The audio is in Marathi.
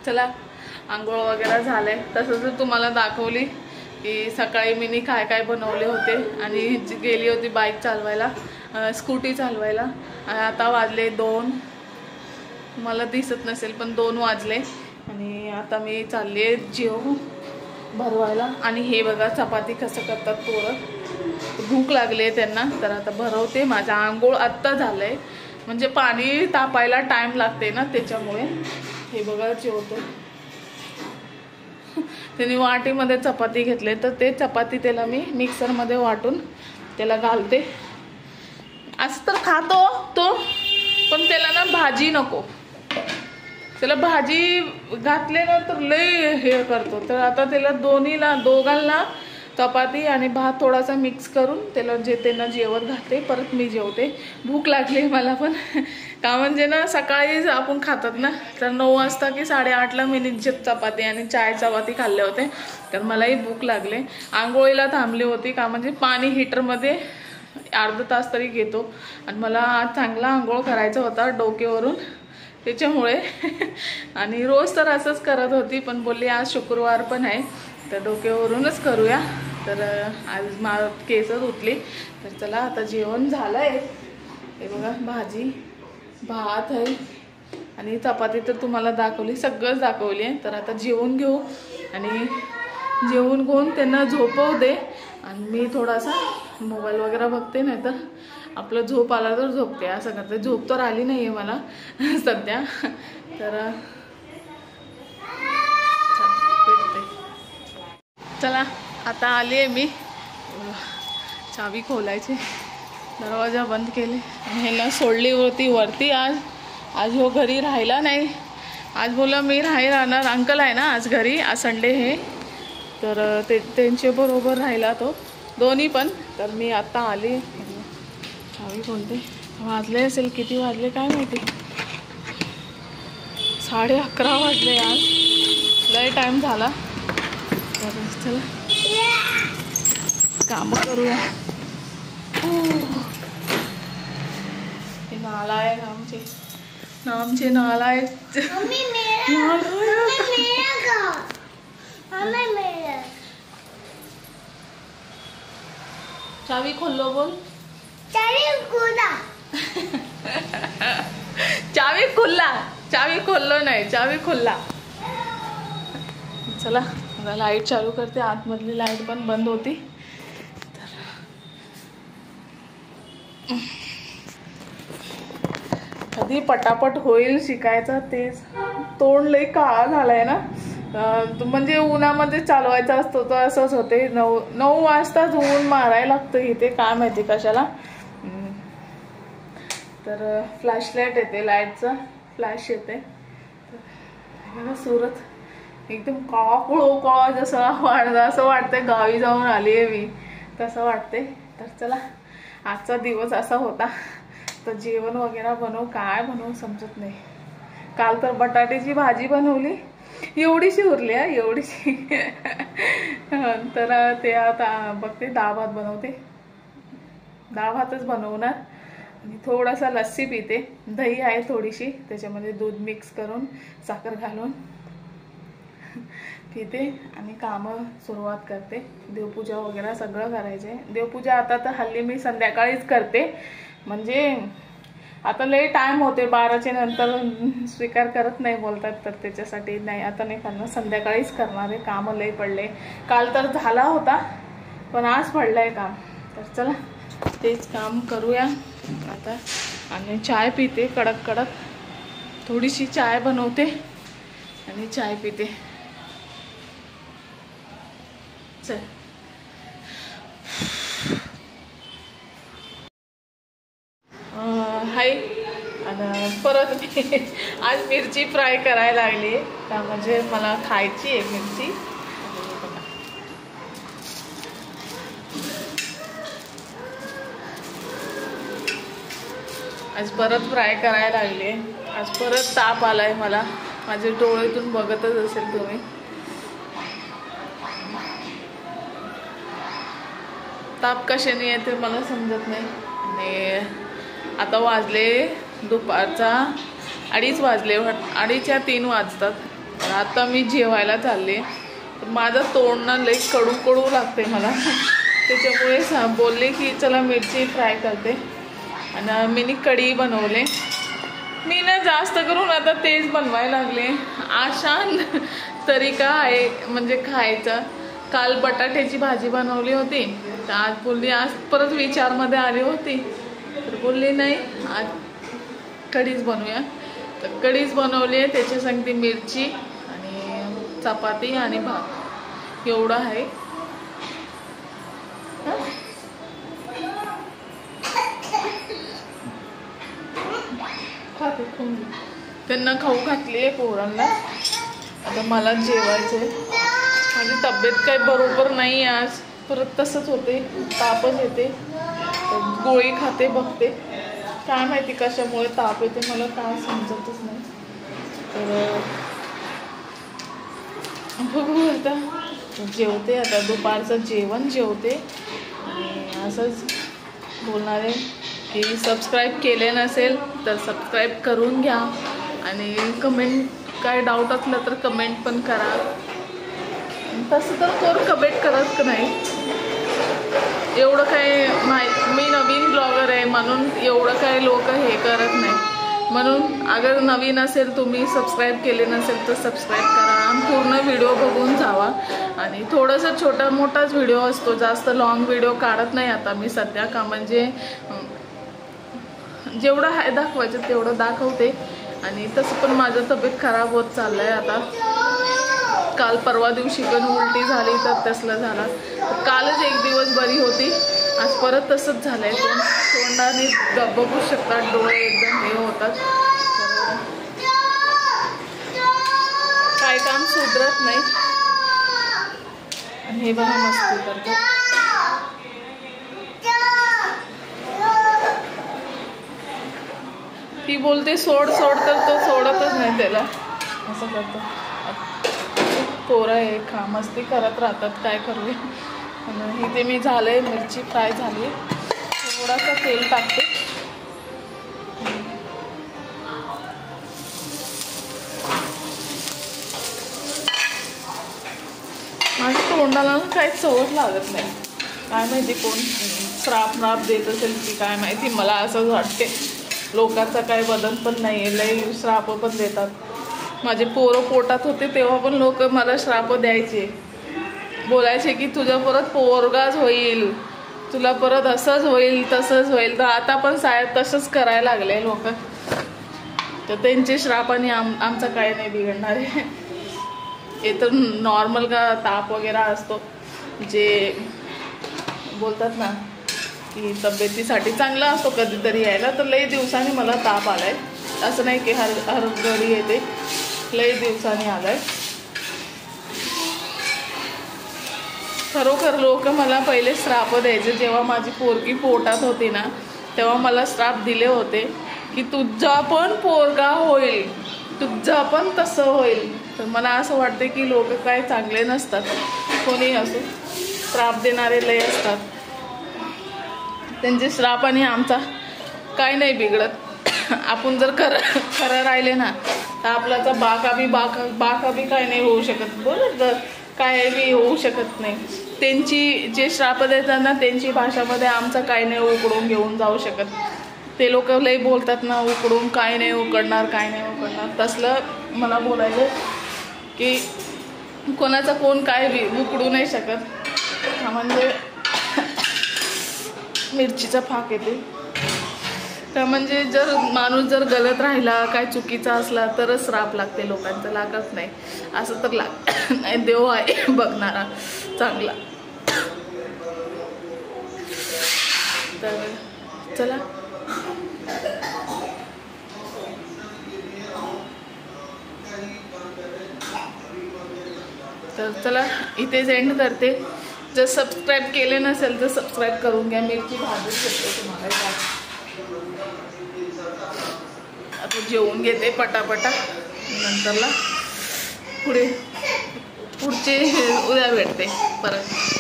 चला आंघोळ वगैरे झाले। तसंच तुम्हाला दाखवली की सकाळी मी काय काय बनवले होते आणि गेली होती बाईक चालवायला, स्कूटी चालवायला। आता वाजले 2, मला दिसत नसेल पण 2 वाजले आणि आता मी चालली आहे जेवण भरवायला। आणि हे बघा चपाती कसं करतात पोरं, भूक लागली आहे त्यांना, तर आता भरवते। माझा आंघोळ आत्ता झालंय, म्हणजे पाणी तापायला टाइम लागते ना त्याच्यामुळे। हे बघा जेवतो, त्यांनी वाटीमध्ये चपाती घेतले तर ते चपाती त्याला मी मिक्सरमध्ये वाटून त्याला घालते। असं तर खातो तो, पण त्याला ना भाजी नको, त्याला भाजी घातले ना तर लय हे करतो। तर आता त्याला दोघांना चपाती आणि भात थोडासा मिक्स करून त्याला त्यांना जेवण घालते, परत मी जेवते। भूक लागली मला पण, का म्हणजे ना सकाळी आपण खातात ना, तर 9 वाजता की 8:30ला मी चपाती आणि चपाती खाल्ले होते, तर मलाही भूक लागले। आंघोळीला थांबली होती, का म्हणजे पाणी हीटरमध्ये अर्धा तास तरी घेतो आणि मला चांगला आंघोळ करायचा होता डोक्यावरून, त्याच्यामुळे आणि रोज तर असंच करत होती, पण बोलली आज शुक्रवार पण आहे तर डोक्यावरूनच करूया। तर आज केस धुतली। तर चला आता जेवण झालंय। हे बघा भाजी भात आहे आणि चपाती तर तुम्हाला दाखवली, सगळंच दाखवली आहे। तर आता जेवून घेऊ आणि जेवून घेऊन त्यांना झोपवू दे आणि मी थोडासा मोबाईल वगैरे बघते, नाही तर आपलं झोप आला तर झोपते, असं करते। झोप तर आली नाहीये मला सध्या, तर चला आता आली आहे मी। चावी खोलायची, दरवाजा बंद केले आणि ह्याला सोडली होती वरती। आज हो घरी राहिला नाही, आज बोला मी राहणार, अंकल आहे ना आज घरी, आज संडे आहे, तर त्यांच्या बरोबर राहिला तो दोन्ही पण। तर मी आता आली, चावी खोलते। वाजले असेल, किती वाजले काय माहिती, 11:30 वाजले, आज लय टाइम झाला। तर चला काम करूया। नालायक आमचे नालायक चावी खोलो बोल, चावी खोललो नाही, चावी खोलला। चला लाईट चालू करते, आतमधली लाईट पण बंद होती। कधी पटापट होईल शिकायचं, तेच तोंड लई काळा झालाय ना, म्हणजे उन्हामध्ये चालवायचा असतो तर असंच होते। 9 वाजताच ऊन मारायला लागतं इथे, काय माहिती कशाला। तर फ्लॅशलाईट येते, लाईटचा फ्लॅश येते। सुरत एकदम काळा जसं असं वाटतंय गावी जाऊन आली आहे मी, तसं वाटते। तर चला आजचा दिवस असा होता, तर जेवण वगैरे बनवू, काय बनवू समजत नाही। काल तर बटाट्याची भाजी बनवली, एवढीशी उरली आहे, एवढीशी तर ते आता बघते डाळ भात बनवते, डाळ भातच बनवणार आणि थोडासा लस्सी पिते। दही आहे थोडीशी, त्याच्यामध्ये दूध मिक्स करून साखर घालून पिते आणि कामं सुरुवात करते। देवपूजा वगैरे सगळं करायचे। देवपूजा आता तर हल्ली मी संध्याकाळीच करते, म्हणजे आता लय टाइम होते, 12च्या नंतर स्वीकार करत नाही बोलतात, तर त्याच्यासाठी नाही आता नाही करणार, संध्याकाळीच करणार आहे। काम लय पडले, काल तर झाला होता पण आज पडलंय काम। तर चला तेच काम करूया आता आणि चाय पिते, कडक कडक थोडीशी चाय बनवते आणि चाय पिते। चल हाय, आणि परत मी आज मिरची फ्राय करायला लागली, का म्हणजे मला खायची आहे मिरची। आज परत फ्राय करायला लागली, आज परत ताप आलाय मला, माझे डोळ्यातून बघतच असेल तुम्ही। ताप कशाने येते मला समजत नाही। आणि आता वाजले दुपारचा 2:30 वाजले, 2:30 या 3 वाजतात। तर आता मी जेवायला चालले. माझं तोंड लई कडू कडू लागते मला, त्याच्यामुळे बोलले की चला मिरची फ्राय करते. आणि मी कढी बनवले. मी ना जास्त करून आता तेच बनवायला लागले. आसान तरीका आहे म्हणजे खायचा. काल बटाट्याची भाजी बनवली होती, तर आज बोलली, आज परत विचारमध्ये आली होती, तर बोलली नाही आज कढीच बनवूया. तर कढीच बनवली आहे. त्याच्या संगती मिरची आणि चपाती आणि भात एवढं आहे. खाते त्यांना खाऊ घातली आहे पोरांना. आता मला जेवायचं आहे. माझी तब्येत काही बरोबर नाही आज. परत तसंच होते, तापच येते. गोळी खाते बघते, काय माहिती कशामुळे ताप येते मला काय समजतच नाही. तर बघू आता जेवते. आता दुपारचं जेवण जेवते. आणि असंच बोलणार आहे की सबस्क्राईब केले नसेल तर सबस्क्राईब करून घ्या. आणि कमेंट काय डाऊट असलं तर कमेंट पण करा. तसं तर कोण कमेंट करत नाही. एवढं काय मी नवीन ब्लॉगर आहे म्हणून एवढं काय लोक हे करत नाही. म्हणून अगर नवीन असेल तुम्ही सबस्क्राईब केले नसेल तर सबस्क्राईब करा आणि पूर्ण व्हिडिओ बघून जावा. आणि थोडंसं छोटा मोठाच व्हिडिओ असतो, जास्त लॉंग व्हिडिओ काढत नाही आता मी सध्या. का म्हणजे जेवढं आहे दाखवायचं तेवढं दाखवते. आणि तसं पण माझं तब्येत खराब होत चाललं आहे आता. काल परवा दिवशी पण उलटी झाली तर तसलं झालं. कालच एक दिवस बरी होती, आज परत तसंच झालं आहे. तोंडाने बघू शकतात, डोळे एकदम हे होतात. काय काम सुधरत नाही. आणि हे बघा मस्ती करतात. ती बोलते सोड सोड तर तो सोडतच नाही त्याला, असं करतो. पोरं आहे खा मस्ती करत राहतात, काय करूया. इथे मी झालंय मिरची फ्राय झाली. थोडासा तेल टाकते. माझ्या तोंडाला काही चवच लागत नाही. काय माहिती कोण श्राप देत असेल की काय माहिती. मला असंच वाटते. लोकांचा काय बदल पण नाही आहे, लई श्राप पण देतात. माझे पोरं पोटात होते तेव्हा पण लोक मला श्राप द्यायचे, बोलायचे की तुझं परत पोरगाच होईल, तुला परत असंच होईल तसंच होईल. तर आता पण साहेब तसंच करायला लागले लोक. तर त्यांचे श्रापाने आमचा काय नाही बिघडणार आहे. हे तर नॉर्मल का ताप वगैरे असतो, जे बोलतात ना की तब्येतीसाठी चांगला असतो कधीतरी यायला. तर लई दिवसांनी मला ताप आलाय. असं नाही की हर घरी येते, लई दिवसांनी आलाय. खरोखर लोक मला पहिले श्राप द्यायचे. जेव्हा माझी पोरगी पोटात होती ना तेव्हा मला श्राप दिले होते की तुझा पण पोरगा होईल, तुझा पण तसं होईल. तर मला असं वाटते की लोक काय चांगले नसतात, कोणी असो श्राप देणारे लय असतात. त्यांचे श्रापाने आमचा काय नाही बिघडत. आपण जर खरं राहिले ना तर आपल्याचा बाका बी काय नाही होऊ शकत. बरोबर काय बी होऊ शकत नाही. त्यांची जे श्राप देतात ना त्यांची भाषामध्ये आमचा काय नाही उकडून घेऊन जाऊ शकत. ते लोक लई बोलतात ना उकडून काय नाही उकडणार, काय नाही उकडणार. तसलं मला बोलायचं की कोणाचा कोण काय बी उकडू नाही शकत. म्हणजे मिरचीचा फाक येते. का म्हणजे जर माणूस जर गलत राहिला काय चुकीचा असला तरच श्राप लागते, लोकांचं लागत नाही. असं तर नाही. देव आहे बघणारा चांगला. तर चला इथेच एंड करते. जर सबस्क्राईब केले नसेल तर सबस्क्राईब करून घ्या. मिरची भाजून घेते तुम्हाला. आता जेवून घेते पटापटा, नंतरला पुढचे उद्या भेटते परत.